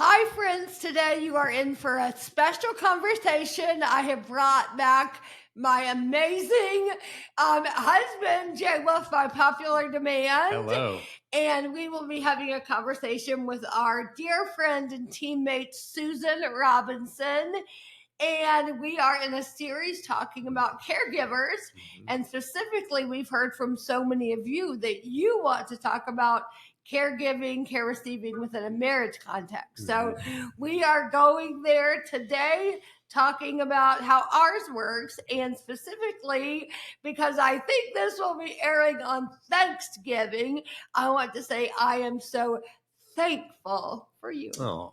Hi, friends. Today you are in for a special conversation. I have brought back my amazing husband, Jay Wolf, by popular demand. Hello. And we will be having a conversation with our dear friend and teammate, Susan Robinson. And we are in a series talking about caregivers. And specifically, we've heard from so many of you that you want to talk about caregiving, care receiving within a marriage context. So we are going there today, talking about how ours works, and specifically because I think this will be airing on Thanksgiving, I want to say I am so thankful for you. Oh,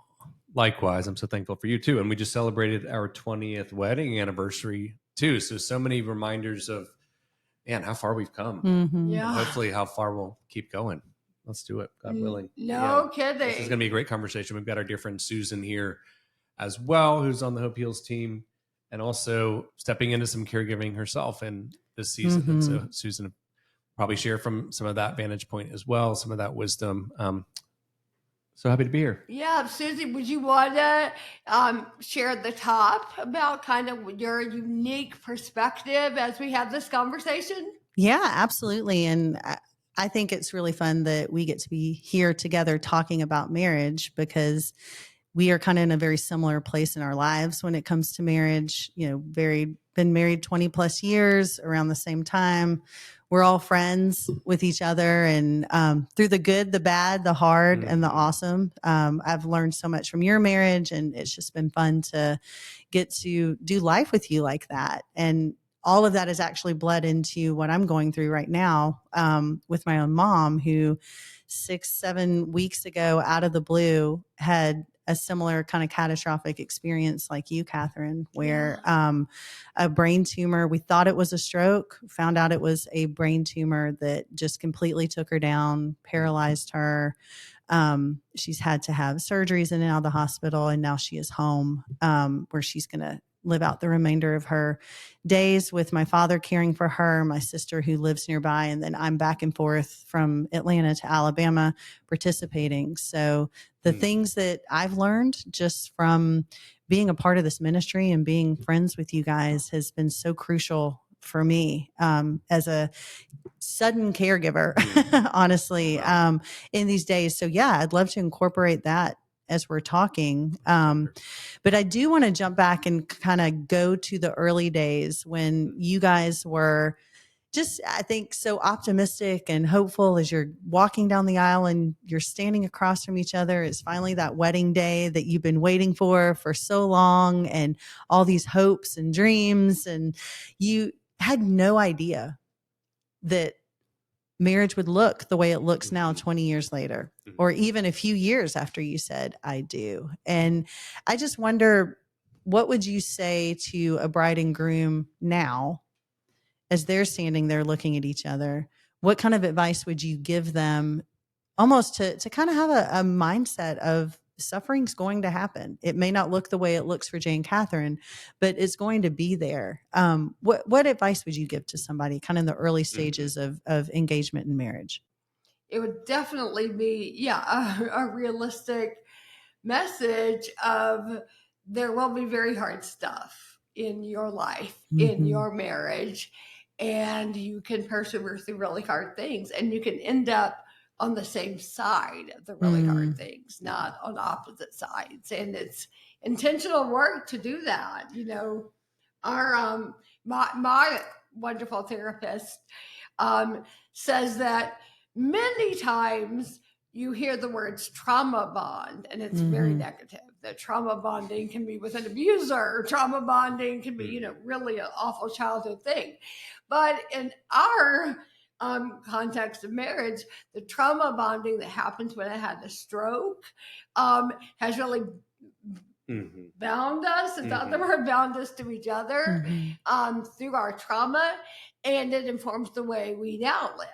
likewise. I'm so thankful for you too. And we just celebrated our 20th wedding anniversary too. So many reminders of, man, how far we've come. Mm-hmm. Yeah. And hopefully how far we'll keep going. Let's do it, God willing. No kidding. This is going to be a great conversation. We've got our dear friend Susan here as well, who's on the Hope Heals team and also stepping into some caregiving herself in this season. And so Susan will probably share from some of that vantage point as well, some of that wisdom. So happy to be here. Yeah, Susie, would you want to share at the top about kind of your unique perspective as we have this conversation? Yeah, absolutely. And I think it's really fun that we get to be here together talking about marriage because we are kind of in a very similar place in our lives when it comes to marriage. You know, been married 20 plus years around the same time. We're all friends with each other, and through the good, the bad, the hard, and the awesome. I've learned so much from your marriage, and it's just been fun to get to do life with you like that. And all of that has actually bled into what I'm going through right now with my own mom, who 6-7 weeks ago, out of the blue, had a similar kind of catastrophic experience like you, Catherine, where a brain tumor, we thought it was a stroke, found out it was a brain tumor that just completely took her down, paralyzed her. She's had to have surgeries in and out of the hospital, and now she is home where she's going to live out the remainder of her days with my father caring for her, my sister who lives nearby, and then I'm back and forth from Atlanta to Alabama participating. So the things that I've learned just from being a part of this ministry and being friends with you guys has been so crucial for me as a sudden caregiver, honestly, in these days. So yeah, I'd love to incorporate that as we're talking. But I do want to jump back and kind of go to the early days when you guys were just, I think, so optimistic and hopeful as you're walking down the aisle and you're standing across from each other. It's finally that wedding day that you've been waiting for so long, and all these hopes and dreams. And you had no idea that marriage would look the way it looks now 20 years later, or even a few years after you said, I do. And I just wonder, what would you say to a bride and groom now as they're standing there looking at each other? What kind of advice would you give them, almost to kind of have a mindset of suffering's going to happen? It may not look the way it looks for Jay and Catherine, but it's going to be there. What advice would you give to somebody kind of in the early stages of engagement and marriage? It would definitely be, a realistic message of there will be very hard stuff in your life, in your marriage, and you can persevere through really hard things, and you can end up on the same side of the really hard things, not on opposite sides. And it's intentional work to do that. You know, our my wonderful therapist says that many times you hear the words trauma bond, and it's very negative. That trauma bonding can be with an abuser. Trauma bonding can be, really an awful childhood thing. But in our context of marriage, the trauma bonding that happens when I had a stroke has really bound us, is that the word, bound us to each other through our trauma, and it informs the way we now live.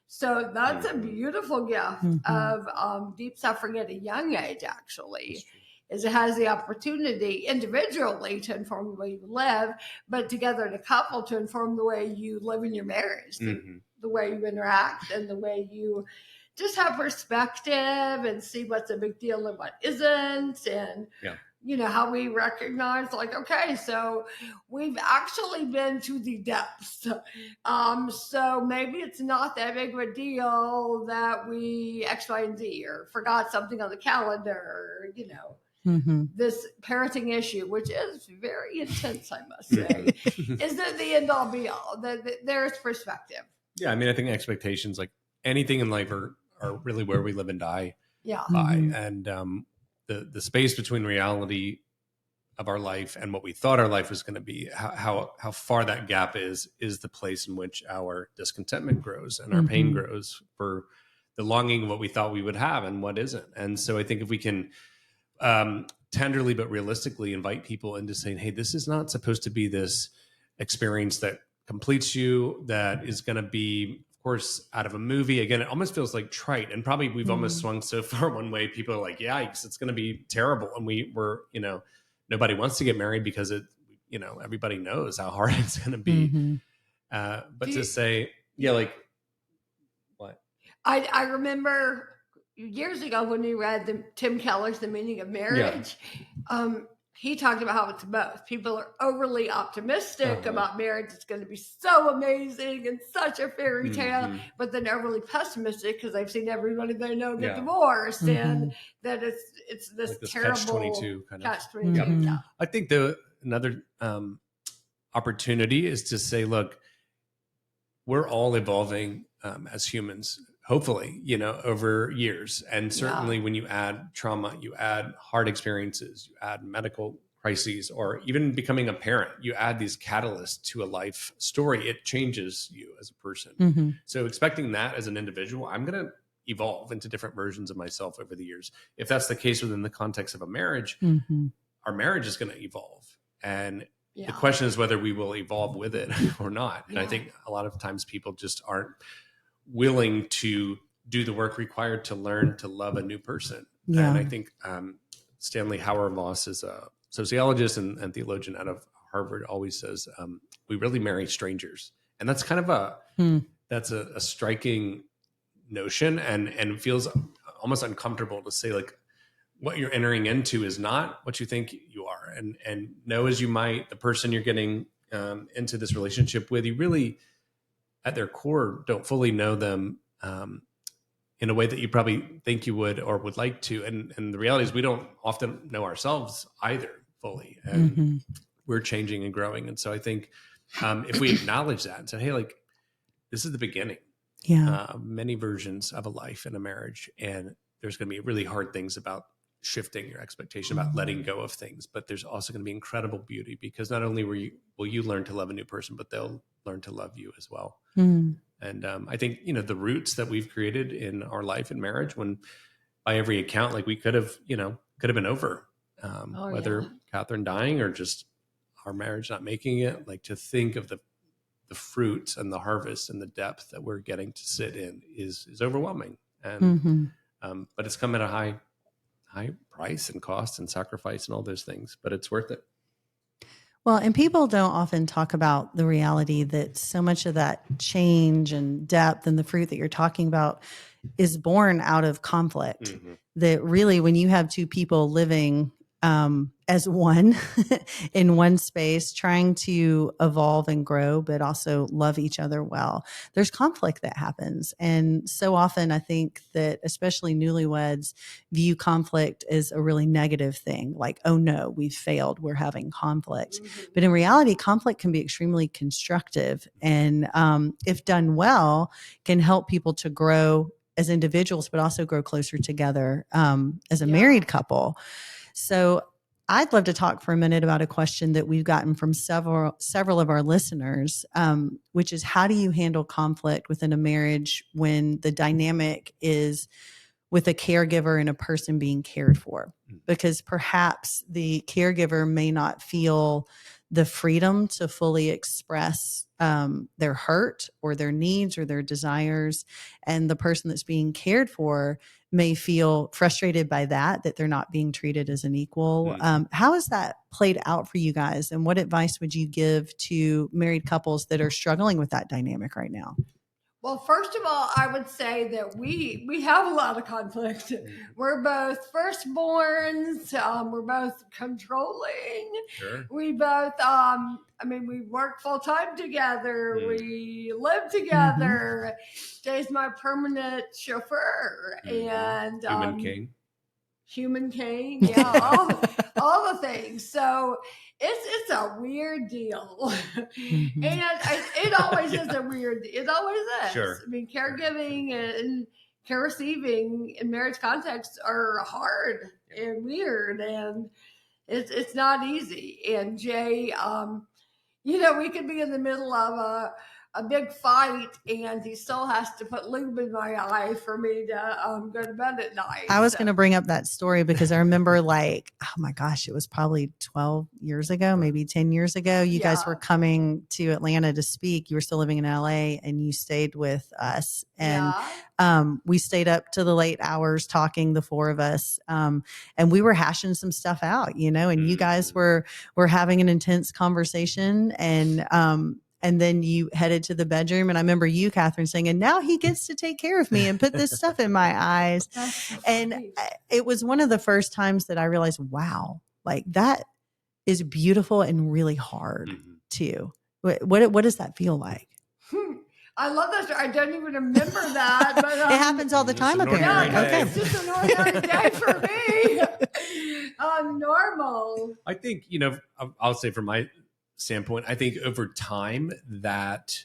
So that's a beautiful gift of deep suffering at a young age, actually, is it has the opportunity individually to inform the way you live, but together in a couple to inform the way you live in your marriage, the way you interact and the way you just have perspective and see what's a big deal and what isn't. And, how we recognize, like, okay, so we've actually been to the depths. So maybe it's not that big of a deal that we X, Y, and Z or forgot something on the calendar, this parenting issue, which is very intense, I must say, isn't the end all be all. There's perspective. Yeah, I mean, I think expectations, like anything in life, are really where we live and die by. And the space between reality of our life and what we thought our life was going to be, how far that gap is the place in which our discontentment grows and our pain grows for the longing of what we thought we would have and what isn't. And so I think if we can tenderly but realistically invite people into saying, hey, this is not supposed to be this experience that completes you, that is going to be, of course, out of a movie. Again, it almost feels like trite, and probably we've almost swung so far one way, people are like, yikes, it's going to be terrible. And we're nobody wants to get married because everybody knows how hard it's going to be. But to say, like, what? I remember years ago when we read Tim Keller's The Meaning of Marriage. He talked about how it's both. People are overly optimistic about marriage. It's going to be so amazing and such a fairy tale, but then overly pessimistic because they've seen everybody they know get divorced, and that it's this like this terrible catch-22 kind of. Catch-22. I think another opportunity is to say, look, we're all evolving as humans, hopefully, over years. And certainly when you add trauma, you add hard experiences, you add medical crises, or even becoming a parent, you add these catalysts to a life story. It changes you as a person. So expecting that as an individual, I'm going to evolve into different versions of myself over the years. If that's the case within the context of a marriage, our marriage is going to evolve. And the question is whether we will evolve with it or not. And I think a lot of times people just aren't willing to do the work required to learn to love a new person. And I think Stanley Hauerwas is a sociologist and theologian out of Harvard, always says, we really marry strangers. And that's kind of that's a striking notion, and it feels almost uncomfortable to say, like, what you're entering into is not what you think you are. And know as you might, the person you're getting into this relationship with, you really, at their core, don't fully know them in a way that you probably think you would or would like to. And the reality is we don't often know ourselves either fully. And we're changing and growing. And so I think if we acknowledge that and say, hey, like, this is the beginning. Many versions of a life in a marriage. And there's going to be really hard things about shifting your expectation, about letting go of things. But there's also going to be incredible beauty, because not only will you learn to love a new person, but they'll learn to love you as well. And I think, the roots that we've created in our life and marriage, when by every account, like, we could have been over, whether Catherine dying or just our marriage not making it, like, to think of the fruits and the harvest and the depth that we're getting to sit in is overwhelming. And, but it's come at a high price and cost and sacrifice and all those things, but it's worth it. Well, and people don't often talk about the reality that so much of that change and depth and the fruit that you're talking about is born out of conflict. That really, when you have two people living as one in one space, trying to evolve and grow, but also love each other well, there's conflict that happens. And so often I think that especially newlyweds view conflict as a really negative thing. Like, oh no, we've failed, we're having conflict. But in reality, conflict can be extremely constructive. And if done well, can help people to grow as individuals, but also grow closer together as a married couple. So I'd love to talk for a minute about a question that we've gotten from several of our listeners, which is, how do you handle conflict within a marriage when the dynamic is with a caregiver and a person being cared for? Because perhaps the caregiver may not feel the freedom to fully express their hurt or their needs or their desires. And the person that's being cared for may feel frustrated by that they're not being treated as an equal. How has that played out for you guys? And what advice would you give to married couples that are struggling with that dynamic right now? Well, first of all, I would say that we have a lot of conflict. We're both firstborns. We're both controlling. Sure. We both, we work full time together. We live together. Jay's my permanent chauffeur, and Human king. yeah, all the things. So it's a weird deal, and it always is a weird. It always is. Sure. I mean, caregiving and care receiving in marriage contexts are hard and weird, and it's not easy. And Jay, we could be in the middle of a big fight, and he still has to put lube in my eye for me to go to bed at night. I was going to bring up that story because I remember, like, oh my gosh, it was probably 12 years ago, maybe 10 years ago. You guys were coming to Atlanta to speak. You were still living in LA, and you stayed with us. And we stayed up to the late hours talking, the four of us. And we were hashing some stuff out, and you guys were having an intense conversation. And then you headed to the bedroom. And I remember you, Catherine, saying, and now he gets to take care of me and put this stuff in my eyes. And it was one of the first times that I realized, wow, like that is beautiful and really hard too. What does that feel like? I love that story. I don't even remember that. But, it happens all the time, apparently. Okay. It's just an ordinary day for me. Normal. I think, I'll say from my standpoint, I think over time that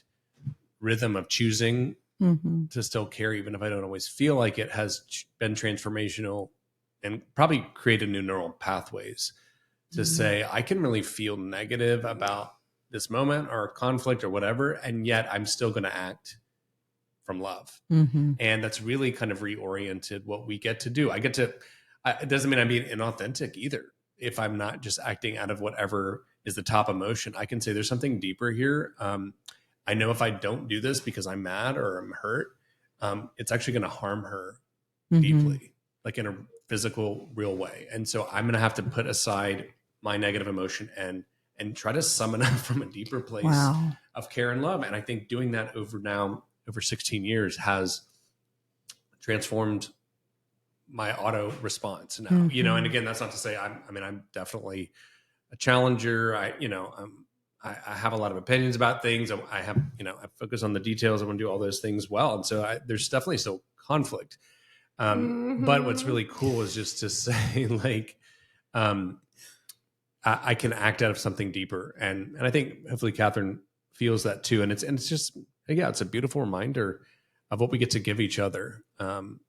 rhythm of choosing to still care, even if I don't always feel like it, has been transformational and probably created new neural pathways to say, I can really feel negative about this moment or conflict or whatever, and yet I'm still going to act from love. And that's really kind of reoriented what we get to do. It doesn't mean I'm being inauthentic either. If I'm not just acting out of whatever is the top emotion, I can say there's something deeper here. I know if I don't do this because I'm mad or I'm hurt, it's actually going to harm her deeply, like in a physical, real way. And so I'm going to have to put aside my negative emotion and try to summon up from a deeper place of care and love. And I think doing that over 16 years has transformed my auto response now, and again, that's not to say I'm definitely a challenger. I have a lot of opinions about things. I have, I focus on the details. I want to do all those things well. And so there's definitely still conflict. But what's really cool is just to say, like, I can act out of something deeper. And I think hopefully Catherine feels that too. And it's just, it's a beautiful reminder of what we get to give each other. I'm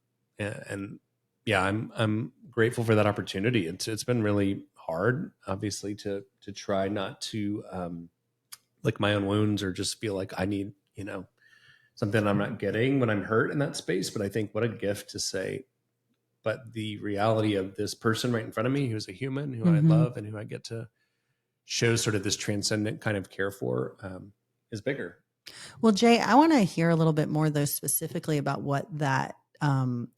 grateful for that opportunity. It's been really hard, obviously, to try not to lick my own wounds or just feel like I need, something I'm not getting when I'm hurt in that space. But I think what a gift to say, but the reality of this person right in front of me, who's a human, who I love and who I get to show sort of this transcendent kind of care for, is bigger. Well, Jay, I want to hear a little bit more, though, specifically about what that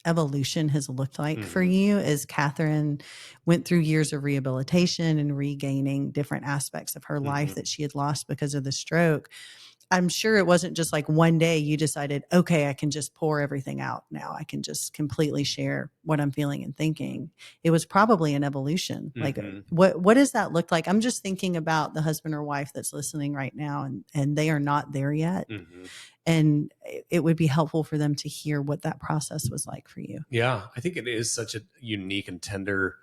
evolution has looked like for you as Catherine went through years of rehabilitation and regaining different aspects of her life that she had lost because of the stroke. I'm sure it wasn't just like one day you decided, okay, I can just pour everything out now. I can just completely share what I'm feeling and thinking. It was probably an evolution. Like, what does that look like? I'm just thinking about the husband or wife that's listening right now, and they are not there yet. And it would be helpful for them to hear what that process was like for you. Yeah, I think it is such a unique and tender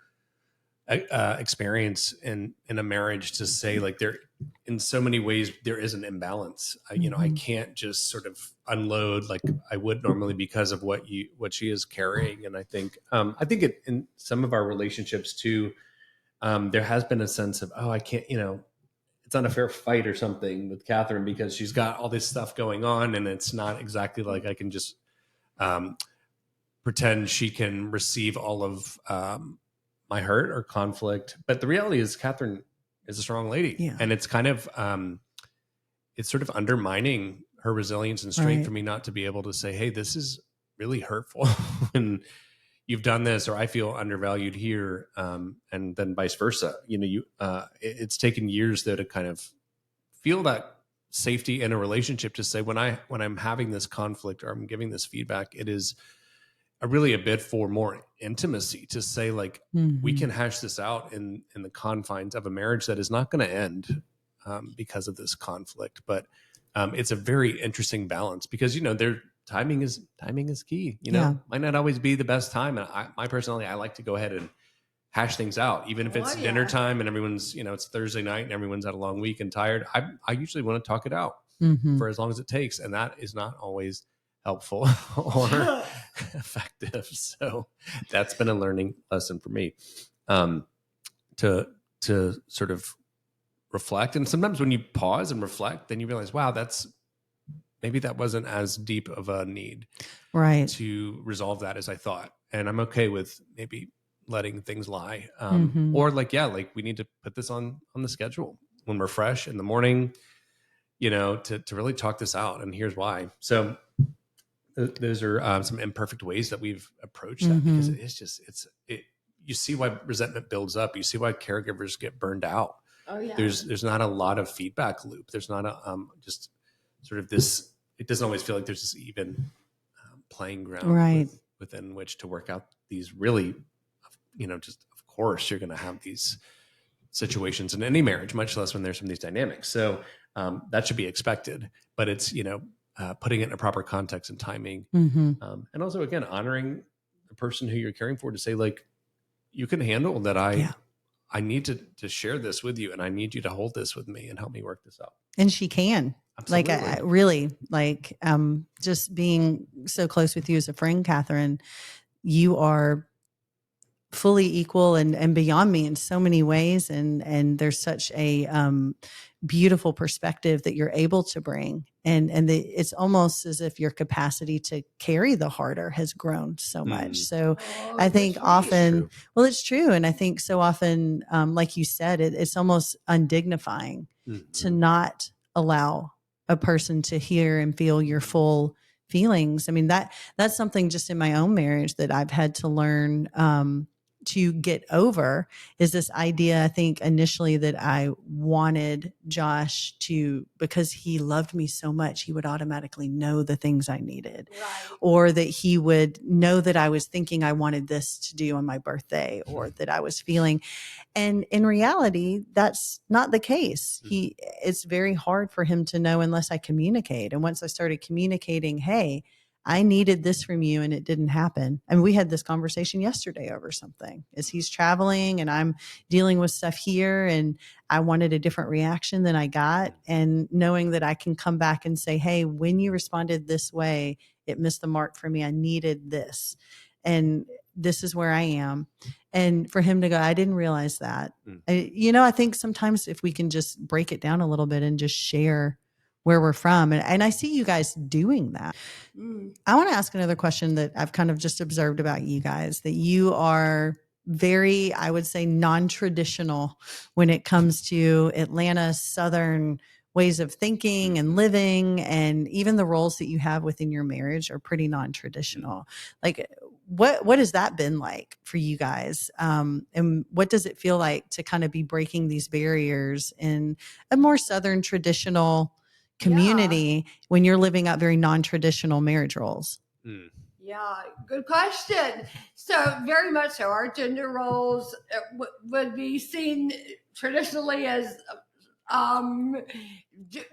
experience in a marriage to say, like, there, in so many ways, there is an imbalance. I can't just sort of unload like I would normally because of what she is carrying. And I think it, in some of our relationships too, there has been a sense of, I can't, it's not a fair fight or something with Catherine because she's got all this stuff going on, and it's not exactly like I can just pretend she can receive all of my hurt or conflict. But the reality is Catherine is a strong lady, and it's kind of it's sort of undermining her resilience and strength for me not to be able to say, hey, this is really hurtful when you've done this, or I feel undervalued here, and then vice versa. It's taken years though to kind of feel that safety in a relationship to say when I'm having this conflict or I'm giving this feedback, it is really a bit for more intimacy to say like, we can hash this out in the confines of a marriage that is not going to end because of this conflict. But it's a very interesting balance because, their timing is key, might not always be the best time. And my personality, I like to go ahead and hash things out, even if it's dinner time and everyone's, it's Thursday night and everyone's had a long week and tired. I usually want to talk it out for as long as it takes. And that is not always helpful or effective. So that's been a learning lesson for me, to sort of reflect. And sometimes when you pause and reflect, then you realize, wow, maybe that wasn't as deep of a need to resolve that as I thought. And I'm okay with maybe letting things lie. Or we need to put this on the schedule when we're fresh in the morning, to really talk this out. And here's why. So those are some imperfect ways that we've approached that, because it is just, you see why resentment builds up. You see why caregivers get burned out. Oh yeah. There's not a lot of feedback loop. There's not a, just sort of this, it doesn't always feel like there's this even playing ground within which to work out these really, just of course you're going to have these situations in any marriage, much less when there's some of these dynamics. So that should be expected, but it's, putting it in a proper context and timing. And also, again, honoring the person who you're caring for to say, like, you can handle that. I need to share this with you, and I need you to hold this with me and help me work this out. And she can. Absolutely. Like, I really, like, just being so close with you as a friend, Catherine, you are fully equal and beyond me in so many ways. And there's such a beautiful perspective that you're able to bring. And it's almost as if your capacity to carry the harder has grown so much. So I think often, well, it's true. And I think so often, like you said, it's almost undignifying to not allow a person to hear and feel your full feelings. I mean, that's something just in my own marriage that I've had to learn to get over, is this idea, I think initially, that I wanted Josh to, because he loved me so much, he would automatically know the things I needed, or that he would know that I was thinking I wanted this to do on my birthday, or that I was feeling. And in reality, that's not the case. It's very hard for him to know unless I communicate. And once I started communicating, hey, I needed this from you and it didn't happen. And we had this conversation yesterday over something, as he's traveling and I'm dealing with stuff here, and I wanted a different reaction than I got. And knowing that I can come back and say, hey, when you responded this way, it missed the mark for me. I needed this. And this is where I am. And for him to go, I didn't realize that. I think sometimes if we can just break it down a little bit and just share where we're from. And I see you guys doing that. I want to ask another question that I've kind of just observed about you guys, that you are very, I would say, non-traditional when it comes to Atlanta Southern ways of thinking and living, and even the roles that you have within your marriage are pretty non-traditional. Like, what has that been like for you guys? And what does it feel like to kind of be breaking these barriers in a more Southern traditional community when you're living out very non-traditional marriage roles? Yeah, good question. So very much so, our gender roles would be seen traditionally as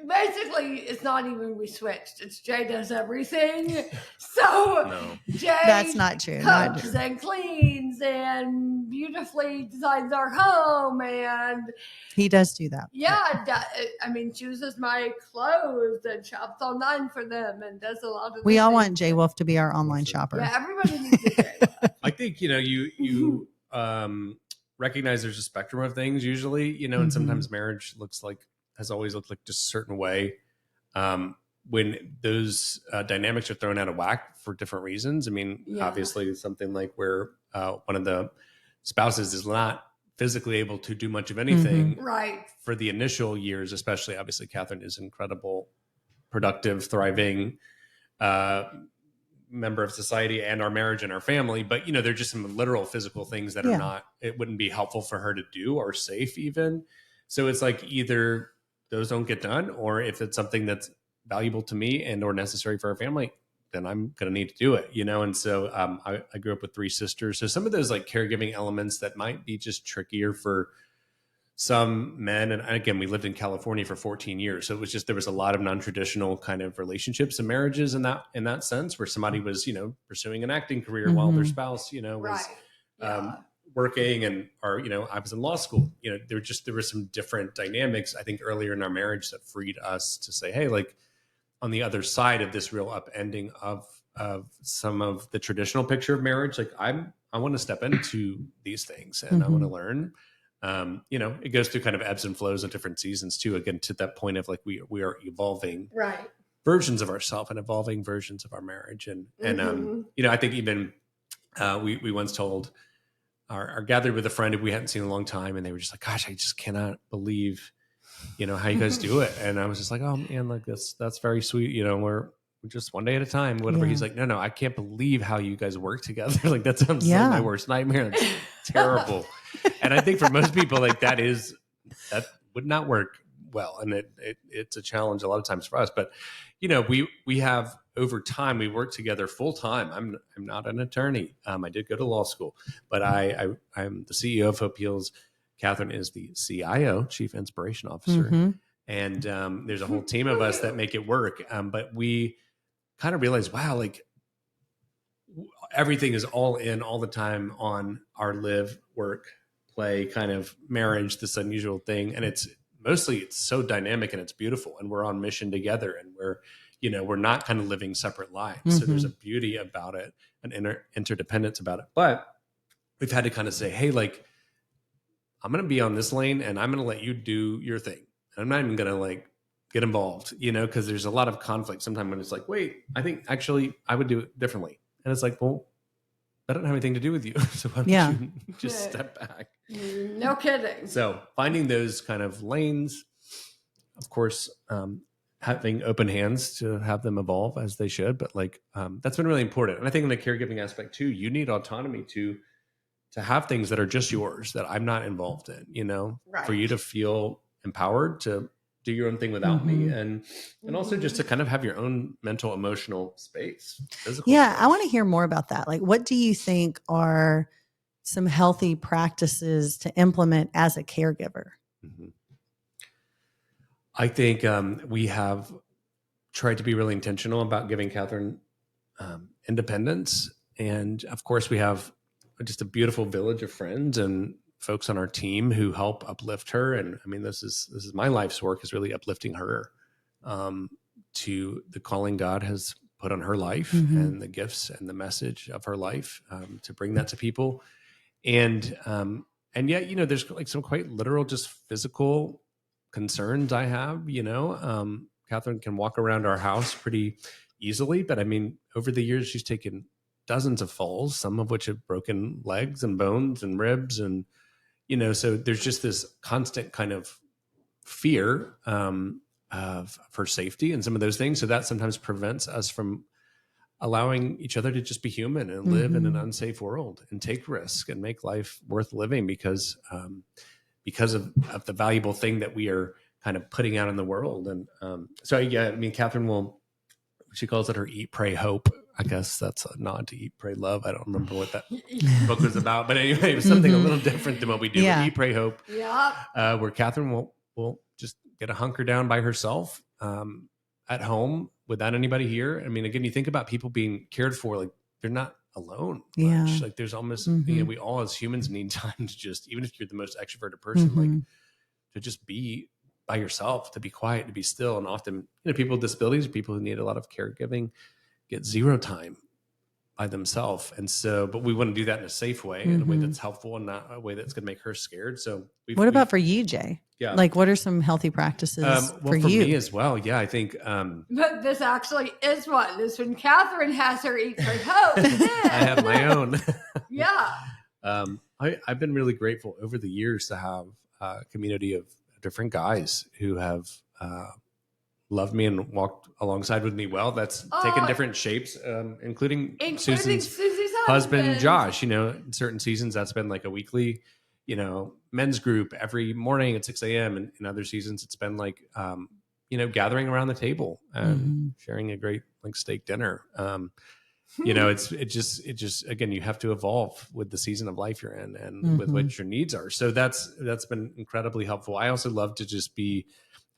basically, it's not even we switched. It's Jay does everything. So Jay, that's not true. Cooks and cleans and beautifully designs our home, and he does do that. Yeah, I mean, chooses my clothes and shops online for them and does a lot of. We all want Jay Wolf to be our online shopper. Yeah, everybody needs a Jay Wolf. I think you recognize there's a spectrum of things usually, and sometimes marriage has always looked like just a certain way. When those dynamics are thrown out of whack for different reasons. I mean, obviously something like where one of the spouses is not physically able to do much of anything for the initial years, especially. Obviously, Catherine is an incredible, productive, thriving member of society and our marriage and our family. But, there are just some literal physical things that it wouldn't be helpful for her to do or safe even. So it's like either those don't get done, or if it's something that's valuable to me and or necessary for our family, then I'm going to need to do it, And so I grew up with 3 sisters. So some of those like caregiving elements that might be just trickier for some men. And again, we lived in California for 14 years. So it was just, there was a lot of non-traditional kind of relationships and marriages in that sense, where somebody was, pursuing an acting career while their spouse, was working, and, or, I was in law school, there were some different dynamics, I think, earlier in our marriage that freed us to say, hey, like on the other side of this real upending of some of the traditional picture of marriage, like I want to step into these things, and I want to learn. It goes through kind of ebbs and flows of different seasons too. Again, to that point of like, we are evolving versions of ourselves and evolving versions of our marriage. And I think even, we once told our gathered with a friend who we hadn't seen in a long time, and they were just like, gosh, I just cannot believe, how you guys do it. And I was just like, oh man, like that's very sweet. We're just one day at a time, whatever. He's like, no, I can't believe how you guys work together. Like that sounds like my worst nightmare. That's terrible. And I think for most people, like that would not work well. And it's a challenge a lot of times for us, but we have, over time, we work together full time. I'm not an attorney. I did go to law school, but I'm the CEO of Hope Heals. Catherine is the CIO, Chief Inspiration Officer. And there's a whole team of us that make it work. But we kind of realized, wow, like everything is all in all the time on our live, work, play kind of marriage, this unusual thing. And it's so dynamic and it's beautiful, and we're on mission together, and we're not kind of living separate lives. So there's a beauty about it, an interdependence about it. But we've had to kind of say, hey, like, I'm going to be on this lane and I'm going to let you do your thing. I'm not even going to like get involved, because there's a lot of conflict sometimes when it's like, wait, I think actually I would do it differently. And it's like, well, that doesn't have anything to do with you. So why don't you just step back? No kidding. So finding those kind of lanes, of course, having open hands to have them evolve as they should. But like, that's been really important. And I think in the caregiving aspect too, you need autonomy to have things that are just yours, that I'm not involved in, for you to feel empowered to do your own thing without me. And also just to kind of have your own mental, emotional space, physical space. I want to hear more about that. Like, what do you think are some healthy practices to implement as a caregiver? I think we have tried to be really intentional about giving Catherine independence. And of course, we have just a beautiful village of friends and folks on our team who help uplift her. And I mean, this is my life's work, is really uplifting her to the calling God has put on her life and the gifts and the message of her life, to bring that to people. And yet, there's like some quite literal, just physical concerns I have, Catherine can walk around our house pretty easily, but I mean, over the years, she's taken dozens of falls, some of which have broken legs and bones and ribs. And, so there's just this constant kind of fear of her safety and some of those things. So that sometimes prevents us from allowing each other to just be human and live in an unsafe world and take risk and make life worth living because of the valuable thing that we are kind of putting out in the world. And Catherine she calls it her Eat, Pray, Hope. I guess that's a nod to Eat, Pray, Love. I don't remember what that book was about, but anyway, it was something a little different than what we do. Eat, Pray, Hope. Where Catherine will just get a hunker down by herself at home without anybody here. I mean, again, you think about people being cared for, like they're not alone much. Like there's almost, we all as humans need time to just, even if you're the most extroverted person, like to just be by yourself, to be quiet, to be still. And often, people with disabilities, people who need a lot of caregiving, get zero time by themselves. And so, but we want to do that in a safe way, in a way that's helpful and not a way that's going to make her scared. So what about for you, Jay? Yeah. Like, what are some healthy practices for you? For me as well. Yeah, I think. But this actually is one. This when Catherine has her Eat, Pray, Hope. I have my own. Yeah. I've been really grateful over the years to have a community of different guys who have loved me and walked alongside with me. Well, that's taken different shapes, including Susan's husband, Josh. In certain seasons, that's been like a weekly, men's group every morning at 6 a.m. And in other seasons, it's been like, gathering around the table and sharing a great like steak dinner. It just, again, you have to evolve with the season of life you're in and with what your needs are. So that's been incredibly helpful. I also love to just be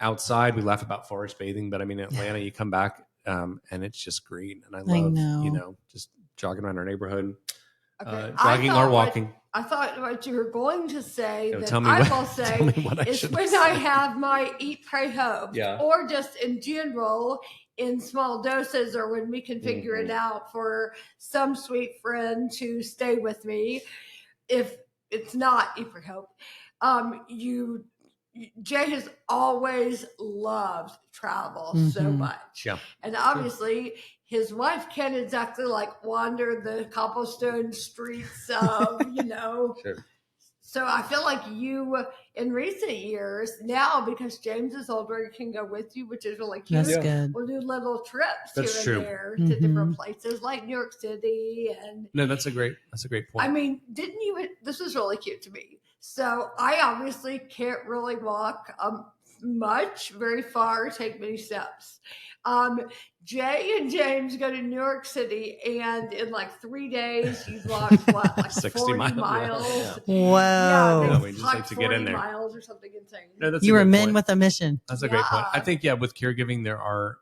outside. We laugh about forest bathing, but I mean, in Atlanta, you come back, and it's just green. And I love, just jogging around our neighborhood, jogging or walking. I thought what you were going to say that tell me I what- will tell me say what I is should when say. I have my eat, pray, hope, Yeah. or just in general in small doses, or when we can figure it out for some sweet friend to stay with me. If it's not eat, pray, hope, Jay has always loved travel so much. Yeah. And obviously his wife can't exactly like wander the cobblestone streets of, Sure. So I feel like you in recent years now, because James is older, you can go with you, which is really cute. That's good. We'll do little trips That's here true. and there to different places like New York City. And No, that's a great point. I mean, this was really cute to me. So I obviously can't really walk very far, take many steps. Jay and James go to New York City, and in like 3 days, you've walked like 60 40 miles. miles. Wow. Yeah, we just like to get in there. Miles or something insane. No, that's You a were great men point. with a mission. That's a great point. I think, with caregiving, there are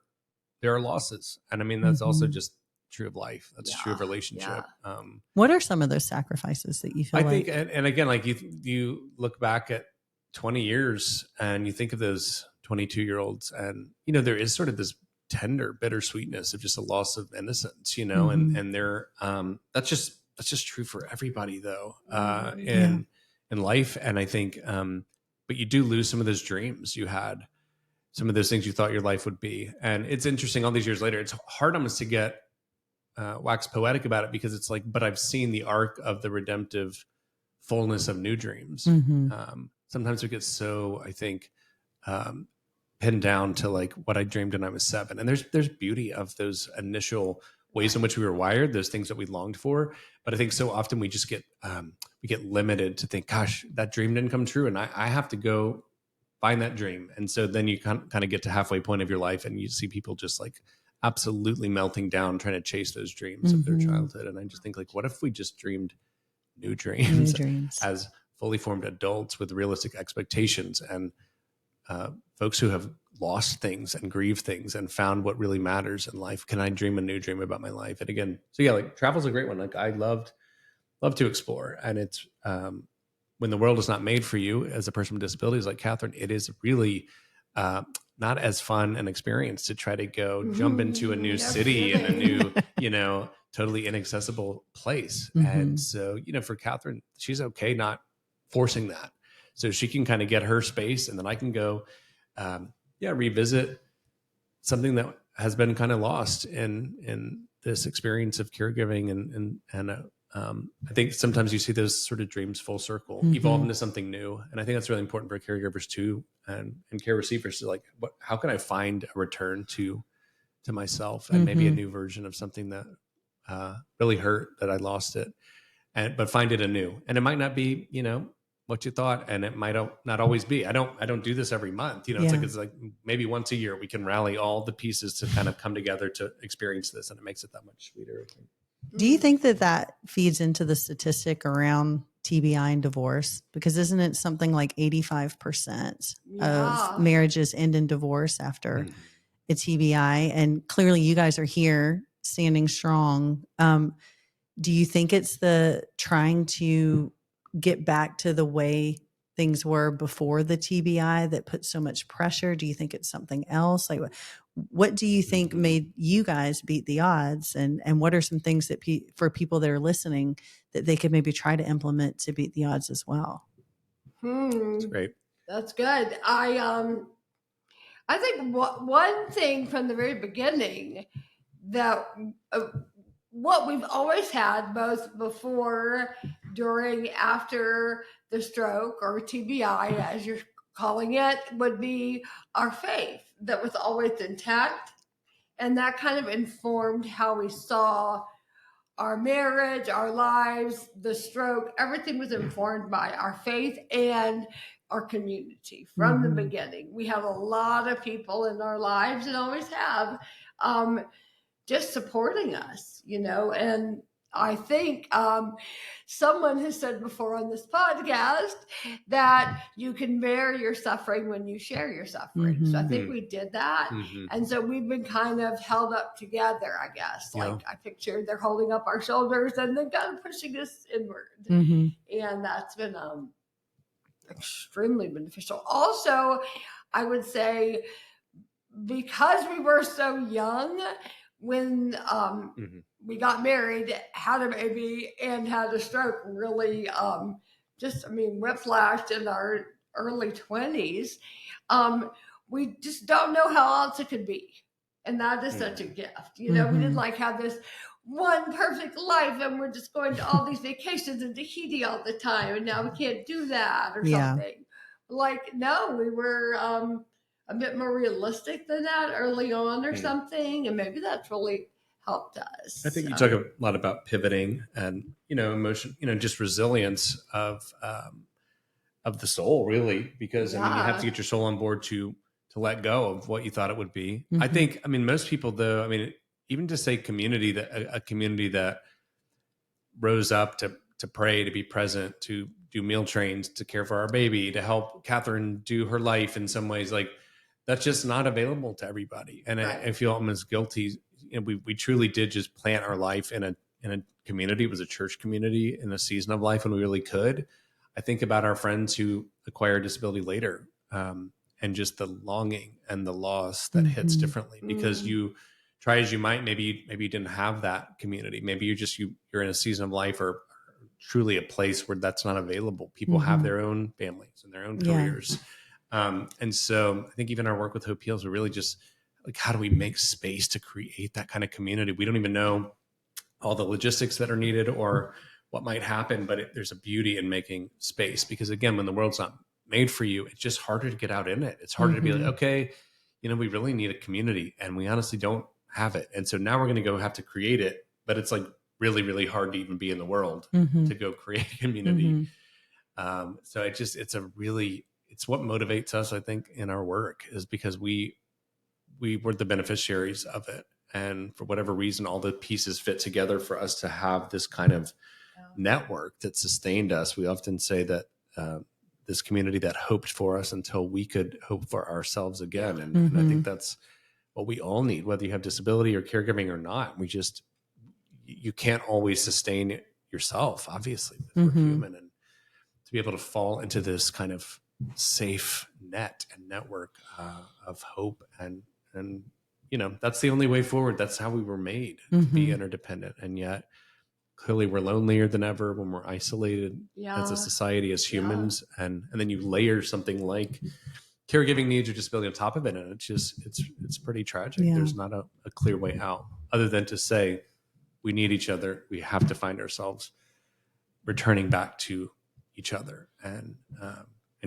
losses. And I mean, that's also just true of life. That's true of relationship. Yeah. What are some of those sacrifices that you feel I like? think, and again, like you look back at 20 years and you think of those 22-year-olds, and, there is sort of this tender bittersweetness of just a loss of innocence, and they're, that's just true for everybody though, in life. And I think, but you do lose some of those dreams you had, some of those things you thought your life would be. And it's interesting, all these years later, it's hard almost to get wax poetic about it, because it's like, but I've seen the arc of the redemptive fullness of new dreams. Sometimes we get so, I think, pinned down to like what I dreamed when I was 7. And there's beauty of those initial ways in which we were wired, those things that we longed for. But I think so often we just get limited to think, gosh, that dream didn't come true, and I have to go find that dream. And so then you kind of get to halfway point of your life, and you see people just like absolutely melting down trying to chase those dreams of their childhood. And I just think, like, what if we just dreamed new dreams, as fully formed adults with realistic expectations, and folks who have lost things and grieved things and found what really matters in life? Can I dream a new dream about my life? And again, so yeah, like travel's a great one. Like I love to explore. And it's when the world is not made for you as a person with disabilities like Catherine, it is really not as fun an experience to try to go jump into a new city and a new, totally inaccessible place. And so, for Catherine, she's okay not forcing that. So she can kind of get her space, and then I can go, revisit something that has been kind of lost in this experience of caregiving. And I think sometimes you see those sort of dreams full circle, evolve into something new. And I think that's really important for caregivers too, and care receivers to like, how can I find a return to myself, and maybe a new version of something that really hurt, that I lost it, but find it anew. And it might not be, what you thought, and it might not always be. I don't do this every month. It's like maybe once a year we can rally all the pieces to kind of come together to experience this, and it makes it that much sweeter, I think. Do you think that feeds into the statistic around TBI and divorce? Because isn't it something like 85% of marriages end in divorce after a TBI? And clearly you guys are here standing strong. Do you think it's the trying to get back to the way things were before the TBI that put so much pressure? Do you think it's something else? Like, what do you think made you guys beat the odds? And what are some things that for people that are listening that they could maybe try to implement to beat the odds as well? That's great. That's good. I think one thing from the very beginning that what we've always had, both before, during, after the stroke, or TBI, as you're calling it, would be our faith that was always intact. And that kind of informed how we saw our marriage, our lives, the stroke, everything was informed by our faith and our community from the beginning. We have a lot of people in our lives and always have, just supporting us, and I think someone has said before on this podcast that you can bear your suffering when you share your suffering. So I think we did that. And so we've been kind of held up together, I guess. Like I picture they're holding up our shoulders and then kind of pushing us inward. And that's been extremely beneficial. Also, I would say because we were so young, when we got married, had a baby, and had a stroke, really whiplash in our early 20s, we just don't know how else it could be. And that is such a gift. We didn't have this one perfect life and we're just going to all these vacations in Tahiti all the time and now we can't do that or something. No, we were a bit more realistic than that early on or something, and maybe that's really helped us. I think you talk a lot about pivoting and emotion, just resilience of the soul, really, because you have to get your soul on board to let go of what you thought it would be. I think most people, though, even to say community, that a community that rose up to pray, to be present, to do meal trains, to care for our baby, to help Catherine do her life in some ways, that's just not available to everybody. And I feel almost guilty. We truly did just plant our life in a community. It was a church community in a season of life when we really could. I think about our friends who acquire disability later, and just the longing and the loss that hits differently because you try as you might, maybe you didn't have that community. Maybe you're in a season of life or truly a place where that's not available. People have their own families and their own careers. And so I think even our work with Hope Heals, we're really just how do we make space to create that kind of community? We don't even know all the logistics that are needed or what might happen, but there's a beauty in making space because again, when the world's not made for you, it's just harder to get out in it. It's harder to be like, okay, we really need a community and we honestly don't have it. And so now we're going to go have to create it, but it's really, really hard to even be in the world to go create a community. So it's what motivates us, I think, in our work is because we were the beneficiaries of it. And for whatever reason, all the pieces fit together for us to have this kind of network that sustained us. We often say that this community that hoped for us until we could hope for ourselves again. And I think that's what we all need, whether you have disability or caregiving or not. You can't always sustain yourself, obviously, because we're human. And to be able to fall into this kind of safe net and network of hope and that's the only way forward. That's how we were made to be interdependent. And yet clearly we're lonelier than ever when we're isolated as a society, as humans. And then you layer something like caregiving needs or disability on top of it. And it's pretty tragic. There's not a clear way out other than to say, we need each other. We have to find ourselves returning back to each other and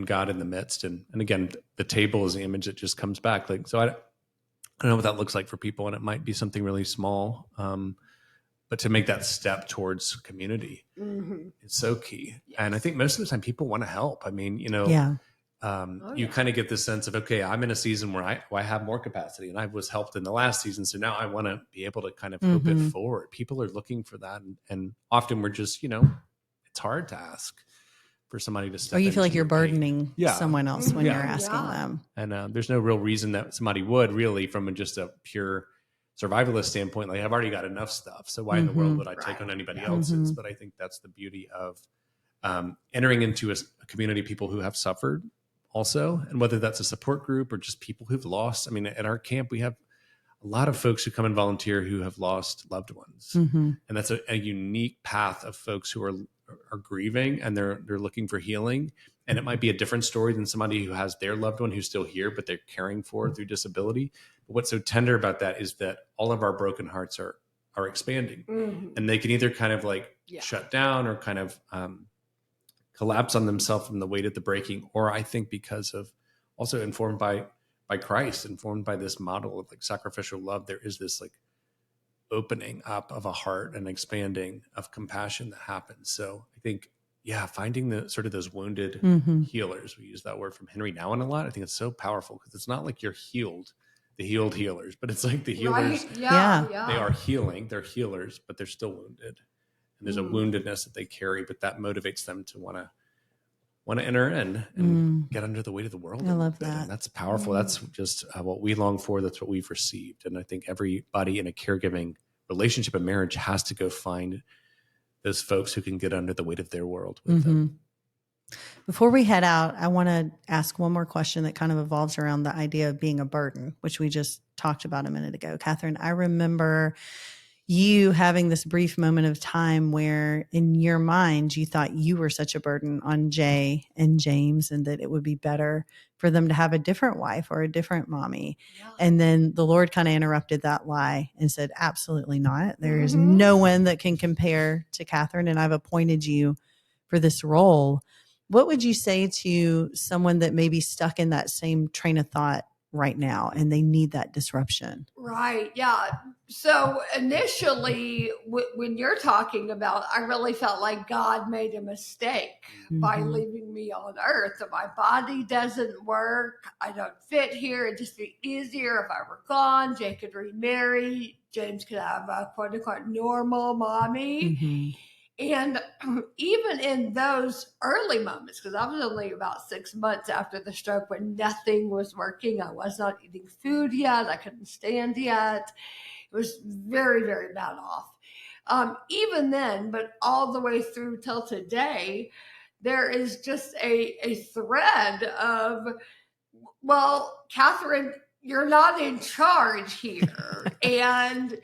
God in the midst. And again, the table is the image that just comes back. So I don't know what that looks like for people. And it might be something really small. But to make that step towards community is so key. Yes. And I think most of the time people want to help. You kind of get this sense of, okay, I'm in a season where I have more capacity and I was helped in the last season. So now I want to be able to kind of hope it forward. People are looking for that. And often we're just, it's hard to ask for somebody to step in. Or you feel like you're burdening someone else when you're asking them. And there's no real reason that somebody would really from just a pure survivalist standpoint. I've already got enough stuff. So why in the world would I take on anybody else's? But I think that's the beauty of entering into a community of people who have suffered also, and whether that's a support group or just people who've lost. At our camp, we have a lot of folks who come and volunteer who have lost loved ones. And that's a unique path of folks who are grieving and they're looking for healing. And it might be a different story than somebody who has their loved one who's still here, but they're caring for through disability. But what's so tender about that is that all of our broken hearts are expanding, and they can either kind of shut down or kind of collapse on themselves from the weight of the breaking, or I think because of also informed by Christ, informed by this model of sacrificial love, there is this opening up of a heart and expanding of compassion that happens. So I think, yeah, finding the sort of those wounded healers. We use that word from Henry Nouwen a lot. I think it's so powerful because it's not like you're healed, the healed healers, but it's like the healers. Right? Yeah. They are healing. They're healers, but they're still wounded. And there's a woundedness that they carry, but that motivates them to want to enter in and get under the weight of the world. I love that. And that's powerful. That's just what we long for. That's what we've received. And I think everybody in a caregiving relationship and marriage has to go find those folks who can get under the weight of their world with them. Before we head out, I want to ask one more question that kind of evolves around the idea of being a burden, which we just talked about a minute ago. Catherine, I remember you having this brief moment of time where in your mind, you thought you were such a burden on Jay and James and that it would be better for them to have a different wife or a different mommy. Yeah. And then the Lord kind of interrupted that lie and said, absolutely not. There is no one that can compare to Catherine, and I've appointed you for this role. What would you say to someone that may be stuck in that same train of thought right now and they need that disruption? Right. Yeah. So initially, when you're talking about, I really felt like God made a mistake by leaving me on earth. My body doesn't work. I don't fit here. It'd just be easier if I were gone. Jay could remarry. James could have a quote unquote normal mommy. And even in those early moments, because I was only about 6 months after the stroke when nothing was working, I was not eating food yet, I couldn't stand yet. It was very, very bad off. Even then, but all the way through till today, there is just a thread of, well, Catherine, you're not in charge here. And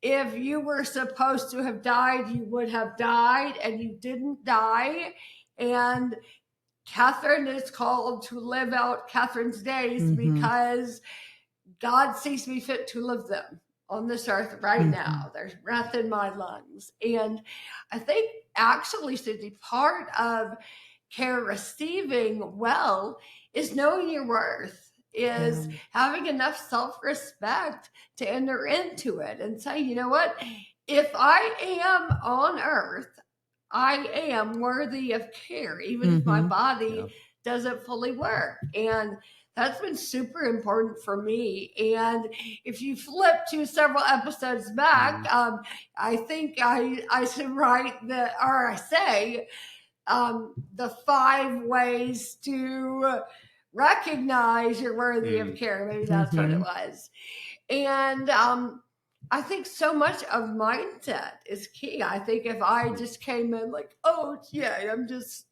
if you were supposed to have died, you would have died, and you didn't die. And Catherine is called to live out Catherine's days because God sees me fit to live them on this earth right now. There's breath in my lungs. And I think actually, Cindy, part of care receiving well is knowing your worth, is having enough self-respect to enter into it and say, you know what, if I am on earth, I am worthy of care, even if my body doesn't fully work. And that's been super important for me. And if you flip to several episodes back, I think I should write the 5 ways to recognize you're worthy of care. Maybe that's what it was. And I think so much of mindset is key. I think if I just came in like, oh, yeah, I'm just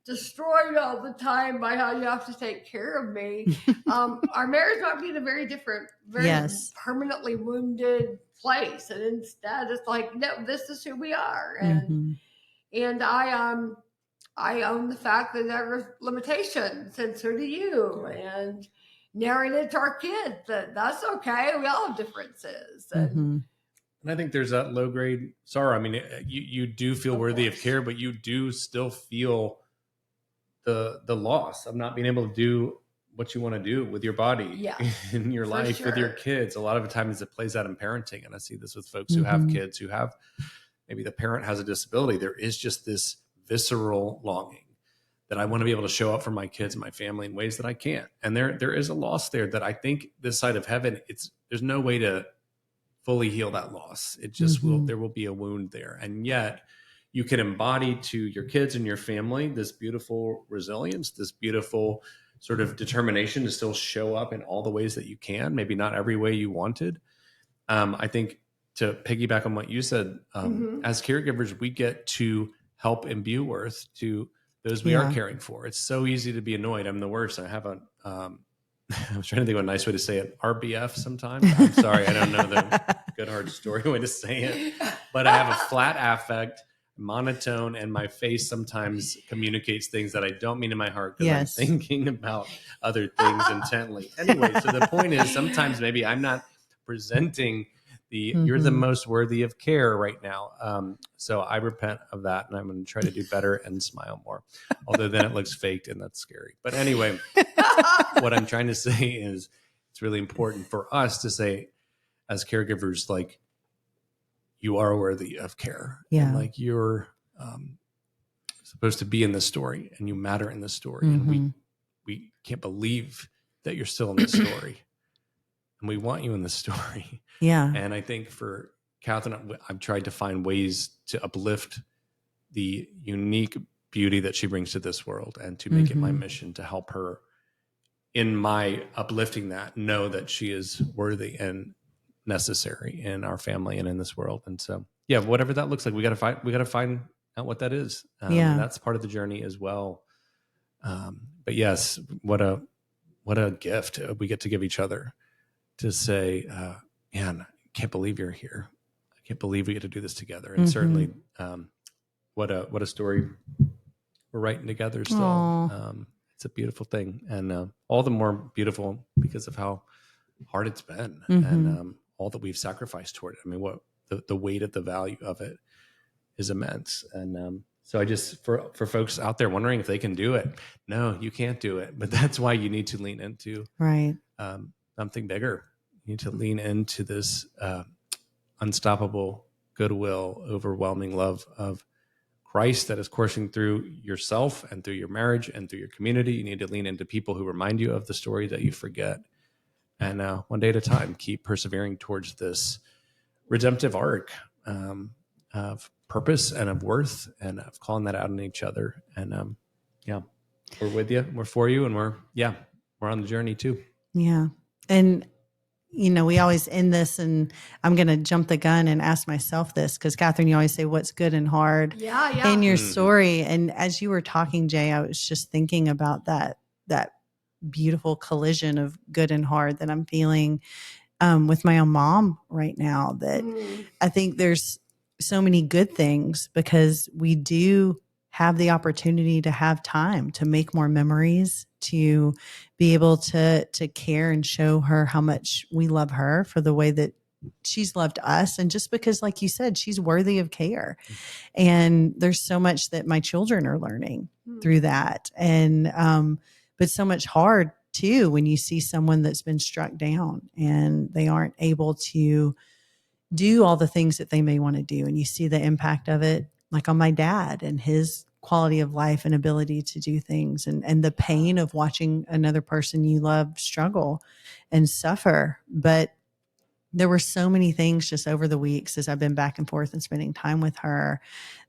destroyed all the time by how you have to take care of me, our marriage might be in a very different, very permanently wounded place. And instead, it's like, no, this is who we are. And I own the fact that there are limitations, and so do you. And narrate it to our kids that that's okay. We all have differences. And I think there's that low grade sorrow. I mean, you do feel worthy of care, but you do still feel the loss of not being able to do what you want to do with your body in your life with your kids. A lot of the times it plays out in parenting. And I see this with folks who have kids who have, maybe the parent has a disability. There is just this visceral longing that I want to be able to show up for my kids and my family in ways that I can't. And there is a loss there that I think this side of heaven, there's no way to fully heal that loss. It just there will be a wound there. And yet you can embody to your kids and your family this beautiful resilience, this beautiful sort of determination to still show up in all the ways that you can, maybe not every way you wanted. I think to piggyback on what you said, as caregivers, we get to help imbue worth to those we are caring for. It's so easy to be annoyed. I'm the worst. I have I was trying to think of a nice way to say it. RBF sometimes. I'm sorry. I don't know the GoodHard Story way to say it, but I have a flat affect, monotone, and my face sometimes communicates things that I don't mean in my heart because I'm thinking about other things intently. Anyway, so the point is sometimes maybe I'm not presenting you're the most worthy of care right now. So I repent of that, and I'm going to try to do better and smile more. Although then it looks faked, and that's scary. But anyway, what I'm trying to say is it's really important for us to say as caregivers, like, you are worthy of care. Yeah. And like you're supposed to be in this story and you matter in this story. And we can't believe that you're still in this story. And we want you in this story. Yeah. And I think for Catherine, I've tried to find ways to uplift the unique beauty that she brings to this world and to make it my mission to help her in my uplifting that, know that she is worthy and necessary in our family and in this world. And so, yeah, whatever that looks like, we got to find out what that is. And that's part of the journey as well. But yes, what a gift we get to give each other to say, man, I can't believe you're here. I can't believe we get to do this together. And certainly, what a story we're writing together still. It's a beautiful thing, and all the more beautiful because of how hard it's been and all that we've sacrificed toward it. I mean, what the weight of the value of it is immense. And so I just, for folks out there wondering if they can do it, no, you can't do it. But that's why you need to lean into something bigger. You need to lean into this unstoppable goodwill, overwhelming love of Christ that is coursing through yourself and through your marriage and through your community. You need to lean into people who remind you of the story that you forget. And one day at a time, keep persevering towards this redemptive arc of purpose and of worth and of calling that out in each other. And yeah, we're with you, we're for you, and we're on the journey too. Yeah. And you know, we always end this, and I'm going to jump the gun and ask myself this, because Catherine, you always say what's good and hard in your story. And as you were talking, Jay, I was just thinking about that beautiful collision of good and hard that I'm feeling with my own mom right now. That I think there's so many good things because we do have the opportunity to have time to make more memories, to be able to care and show her how much we love her for the way that she's loved us. And just because, like you said, she's worthy of care. And there's so much that my children are learning through that. And, but so much hard too, when you see someone that's been struck down and they aren't able to do all the things that they may want to do. And you see the impact of it, like on my dad and his quality of life and ability to do things, and the pain of watching another person you love struggle and suffer. But there were so many things just over the weeks as I've been back and forth and spending time with her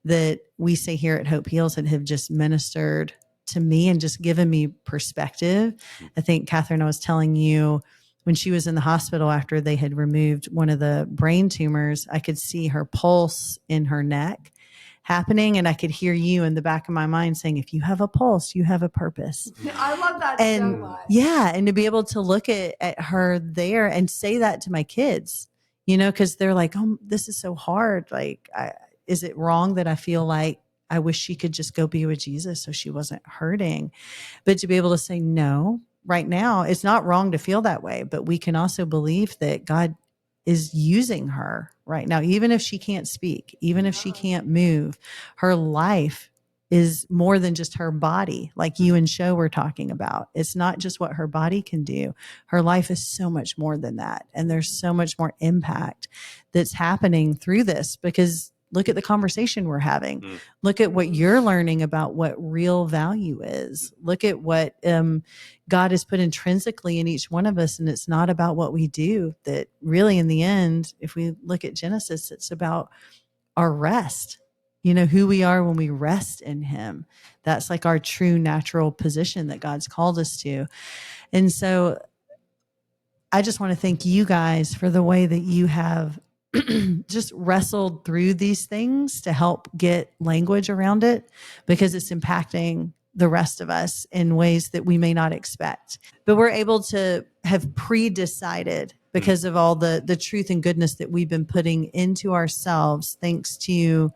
that we say here at Hope Heals that have just ministered to me and just given me perspective. I think, Catherine, I was telling you, when she was in the hospital after they had removed one of the brain tumors, I could see her pulse in her neck happening. And I could hear you in the back of my mind saying, if you have a pulse, you have a purpose. I love that so much. Yeah. And to be able to look at her there and say that to my kids, you know, because they're like, oh, this is so hard. Like, is it wrong that I feel like I wish she could just go be with Jesus so she wasn't hurting? But to be able to say, no, right now, it's not wrong to feel that way, but we can also believe that God is using her right now, even if she can't speak, even if she can't move. Her life is more than just her body, like you and Sho were talking about. It's not just what her body can do. Her life is so much more than that. And there's so much more impact that's happening through this, because look at the conversation we're having. Look at what you're learning about what real value is. Look at what God has put intrinsically in each one of us. And it's not about what we do. That really, in the end, if we look at Genesis, it's about our rest. You know, who we are when we rest in Him. That's like our true natural position that God's called us to. And so I just want to thank you guys for the way that you have just wrestled through these things to help get language around it, because it's impacting the rest of us in ways that we may not expect. But we're able to have pre-decided, because of all the truth and goodness that we've been putting into ourselves, thanks to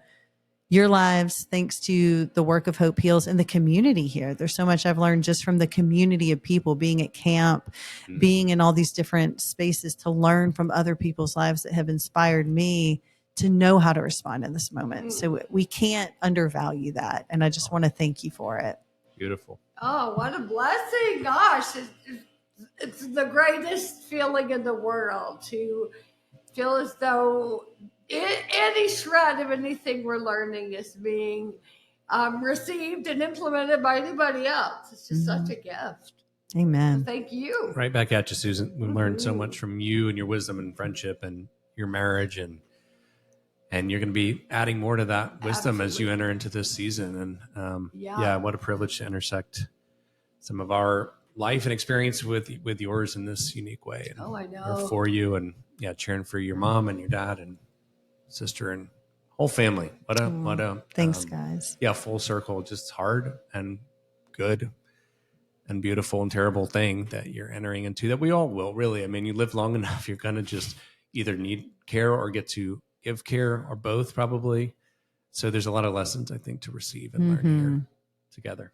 your lives, thanks to the work of Hope Heals and the community here. There's so much I've learned just from the community of people, being at camp, being in all these different spaces, to learn from other people's lives that have inspired me to know how to respond in this moment. So we can't undervalue that. And I just want to thank you for it. Beautiful. Oh, what a blessing. Gosh, it's the greatest feeling in the world to feel as though any shred of anything we're learning is being received and implemented by anybody else. It's just such a gift. Amen. So thank you. Right back at you, Susan. We learned so much from you and your wisdom and friendship and your marriage, and you're going to be adding more to that wisdom as you enter into this season. And yeah, what a privilege to intersect some of our life and experience with yours in this unique way. And I know. we're for you, and cheering for your mom and your dad and sister and whole family. What a thanks, guys. Yeah, full circle, just hard and good and beautiful and terrible thing that you're entering into, that we all will, really. I mean, you live long enough, you're going to just either need care or get to give care, or both, probably. So there's a lot of lessons, I think, to receive and learn here together.